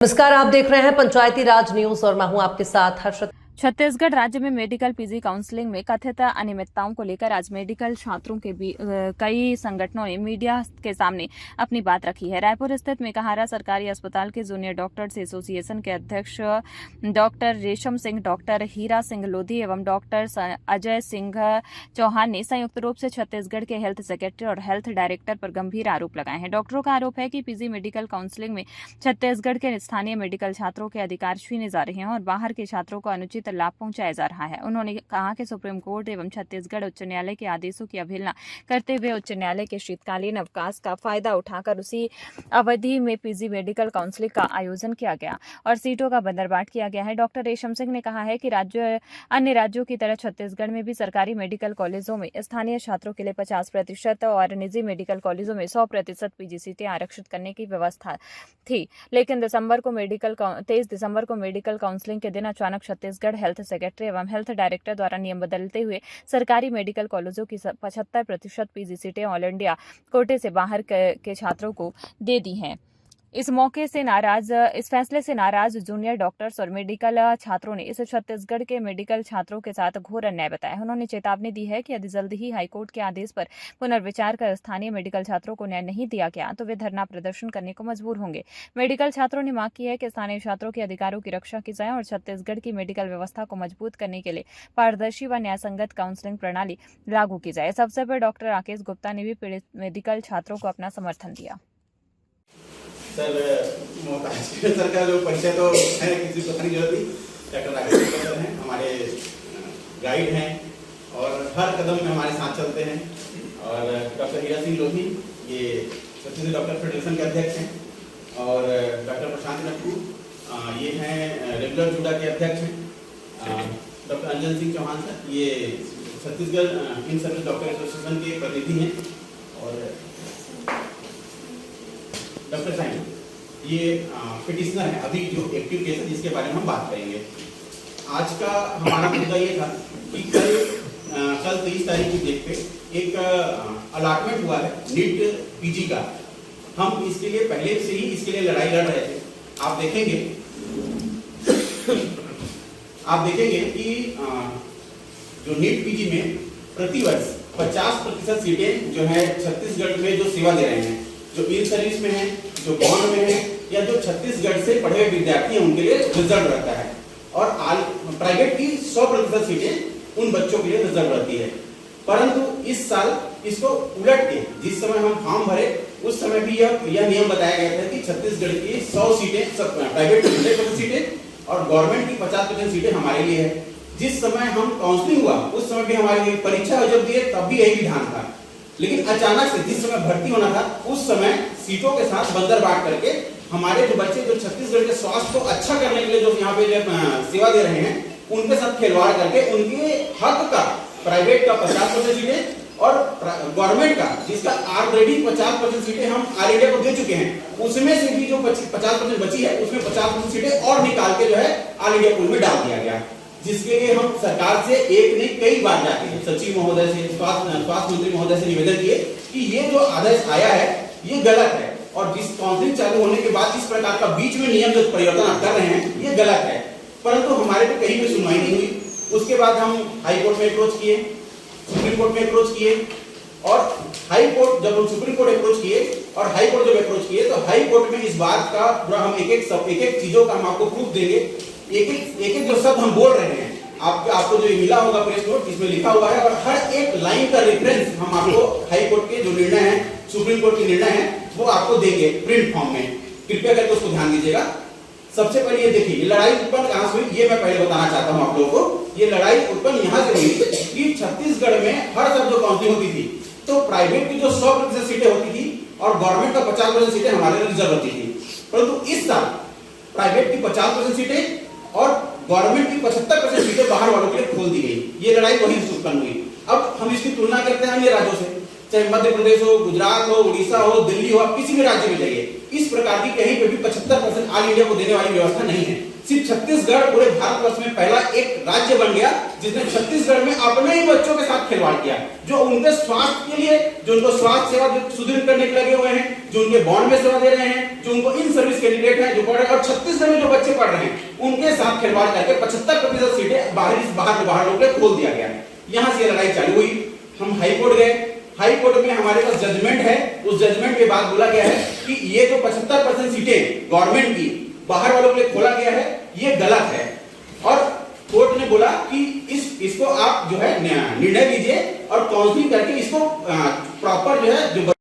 नमस्कार, आप देख रहे हैं पंचायती राज न्यूज और मैं हूं आपके साथ हर्षद। छत्तीसगढ़ राज्य में मेडिकल पीजी काउंसलिंग में कथित अनियमितताओं को लेकर आज मेडिकल छात्रों के कई संगठनों ने मीडिया के सामने अपनी बात रखी है। रायपुर स्थित मेकाहारा सरकारी अस्पताल के जूनियर डॉक्टर्स एसोसिएशन के अध्यक्ष डॉक्टर रेशम सिंह, डॉक्टर हीरा सिंह लोधी एवं डॉक्टर अजय सिंह चौहान ने संयुक्त रूप से छत्तीसगढ़ के हेल्थ सेक्रेटरी और हेल्थ डायरेक्टर पर गंभीर आरोप लगाए हैं। डॉक्टरों का आरोप है कि पीजी मेडिकल काउंसलिंग में छत्तीसगढ़ के स्थानीय मेडिकल छात्रों के अधिकार छीने जा रहे हैं और बाहर के छात्रों को अनुचित लाभ पहुंचाया जा रहा है। उन्होंने कहा कि सुप्रीम कोर्ट एवं छत्तीसगढ़ उच्च न्यायालय के आदेशों की अवहेलना करते हुए उच्च न्यायालय के शीतकालीन अवकाश का फायदा उठाकर उसी अवधि में पीजी मेडिकल काउंसलिंग का आयोजन किया गया और सीटों का बंदरबाट किया गया है। डॉक्टर रेशम सिंह ने कहा है कि अन्य राज्यों की तरह छत्तीसगढ़ में भी सरकारी मेडिकल कॉलेजों में स्थानीय छात्रों के लिए 50% और निजी मेडिकल कॉलेजों में 100% पीजी सीटें आरक्षित करने की व्यवस्था थी, लेकिन 23 दिसंबर को मेडिकल काउंसलिंग के दिन अचानक छत्तीसगढ़ हेल्थ सेक्रेटरी एवं हेल्थ डायरेक्टर द्वारा नियम बदलते हुए सरकारी मेडिकल कॉलेजों की 75% पीजी सीटें ऑल इंडिया कोटे से बाहर के छात्रों को दे दी हैं। इस फैसले से नाराज जूनियर डॉक्टर्स और मेडिकल छात्रों ने इसे छत्तीसगढ़ के मेडिकल छात्रों के साथ घोर अन्याय बताया। उन्होंने चेतावनी दी है कि यदि जल्द ही हाईकोर्ट के आदेश पर पुनर्विचार कर स्थानीय मेडिकल छात्रों को न्याय नहीं दिया गया तो वे धरना प्रदर्शन करने को मजबूर होंगे। मेडिकल छात्रों ने मांग की है कि स्थानीय छात्रों के अधिकारों की रक्षा की जाए और छत्तीसगढ़ की मेडिकल व्यवस्था को मजबूत करने के लिए पारदर्शी व न्यायसंगत काउंसलिंग प्रणाली लागू की जाए। इस अवसर पर डॉक्टर राकेश गुप्ता ने भी पीड़ित मेडिकल छात्रों को अपना समर्थन दिया। सर सर का जो परिचय तो है, किसी को नहीं जरूरत थी। डॉक्टर राकेश सर हैं, हमारे गाइड हैं और हर कदम में हमारे साथ चलते हैं। और डॉक्टर हीरा सिंह लोधी ये छत्तीसगढ़ डॉक्टर फेडरेशन के अध्यक्ष हैं और डॉक्टर प्रशांत नक्कू ये हैं रेगुलर जुडा के अध्यक्ष हैं। डॉक्टर अंजन सिंह चौहान सर ये Chhattisgarh in service doctor association के प्रतिनिधि हैं और डॉक्टर साइंस ये पिटिशनर है, अभी जो एक्टिव केस है जिसके बारे में हम बात करेंगे। आज का हमारा मुद्दा ये था कि कल 23 तारीख की डेट पे एक अलॉटमेंट हुआ है नीट पीजी का। हम इसके लिए पहले से ही इसके लिए लड़ाई लड़ रहे थे। आप देखेंगे कि जो नीट पीजी में प्रतिवर्ष 50% सीटें जो है छत्तीसगढ़ में जो सेवा दे रहे हैं, जो इन सर्विस में है, जो बॉन्ड में है या जो छत्तीसगढ़ से पढ़े हुए विद्यार्थी हैं उनके लिए रिजर्व रहता है और प्राइवेट की 100% सीटें उन बच्चों के लिए रिजर्व रहती है। परंतु इस साल इसको उलट के जिस समय हम फॉर्म भरे उस समय भी यह नियम बताया गया था कि छत्तीसगढ़ की 100 सीटें प्राइवेट की 100% सीटें और गवर्नमेंट की 50% सीटें हमारे लिए है। जिस समय हम काउंसलिंग हुआ उस समय भी हमारे लिए परीक्षा जब दिए तब भी यही विधान था, लेकिन अचानक से जिस समय भर्ती होना था उस समय सीटों के साथ बंदरबाट करके हमारे जो बच्चे जो छत्तीसगढ़ के स्वास्थ्य को अच्छा करने के लिए जो यहाँ पे सेवा दे रहे हैं उनके साथ खिलवाड़ करके उनके हक का प्राइवेट का 50% सीटें और गवर्नमेंट का जिसका ऑलरेडी 50% सीटें हम ऑल इंडिया को दे चुके हैं उसमें से भी जो 50% बची है उसमें 50% सीटें और निकाल के जो है ऑल इंडिया पूल में डाल दिया गया, जिसके लिए हम सरकार से एक नहीं कई बार जाके सचिव महोदय से स्वास्थ्य मंत्री महोदय से निवेदन किए कि ये जो आदेश आया है ये गलत है और जिस काउंसलिंग चालू होने के बाद इस प्रकार का बीच में नियम जो परिवर्तन आप कर रहे हैं ये गलत है। परंतु हमारे पे कहीं भी सुनवाई नहीं हुई। उसके बाद हम हाई कोर्ट में अप्रोच किए, सुप्रीम कोर्ट में अप्रोच किए और हाई कोर्ट जब हम सुप्रीम कोर्ट अप्रोच किए और हाई कोर्ट जब अप्रोच किए तो हाई कोर्ट में इस बात का पूरा हम एक चीजों का हम आपको प्रूफ देंगे। एक जो शब्द हम बोल रहे हैं आपको जो मिला होगा प्रेस नोट जिसमें लिखा हुआ है और हर एक लाइन का रेफरेंस हम आपको हाई कोर्ट के जो निर्णय है सुप्रीम कोर्ट के निर्णय है वो आपको देंगे प्रिंट फॉर्म में। कृपया करके उसको ध्यान दीजिएगा। सबसे पहले ये देखिए ये लड़ाई उत्पन्न कहां से हुई ये मैं पहले बताना चाहता हूं आप लोगों को। ये लड़ाई उत्पन्न यहां से हुई कि छत्तीसगढ़ में हर साल जो काउंसलिंग होती थी तो प्राइवेट की जो 100% सीटें होती थी और गवर्नमेंट का 50% सीटें हमारे लिए रिजर्व होती थी। परंतु इस साल प्राइवेट की 50% सीटें और गवर्नमेंट की 75% सीटें बाहर वालों के लिए खोल दी गई। ये लड़ाई वहीं से उत्पन्न हुई। अब हम इसकी तुलना करते हैं अन्य राज्यों से, चाहे मध्य प्रदेश हो, गुजरात हो, उड़ीसा हो, दिल्ली हो, आप किसी भी राज्य में जाइए इस प्रकार की कहीं पे भी 75% ऑल इंडिया को देने वाली व्यवस्था नहीं है। सिर्फ छत्तीसगढ़ पूरे भारतवर्ष में पहला एक राज्य बन गया जिसने छत्तीसगढ़ में अपने ही बच्चों के साथ खिलवाड़ किया, जो उनके स्वास्थ्य के लिए, जो उनको स्वास्थ्य सेवा सुदृढ़ करने के लगे हुए हैं, जो उनके बॉन्ड में सेवा दे रहे हैं, जो उनको इन सर्विस कैंडिडेट हैं जो पढ़ रहे हैं, और छत्तीसगढ़ में जो बच्चे पढ़ रहे हैं उनके साथ खिलवाड़ करके 75% सीटें बाहर लोग को खोल दिया गया। यहाँ से लड़ाई चालू हुई, हम हाई कोर्ट गए, हाई कोर्ट में हमारे पास जजमेंट है, उस जजमेंट के बाद बोला गया है कि ये जो 75% सीटें गवर्नमेंट की बाहर वालों के लिए खोला गया है ये गलत है, और कोर्ट ने बोला कि इसको आप जो है निर्णय लीजिए और काउंसलिंग करके इसको प्रॉपर जो है जो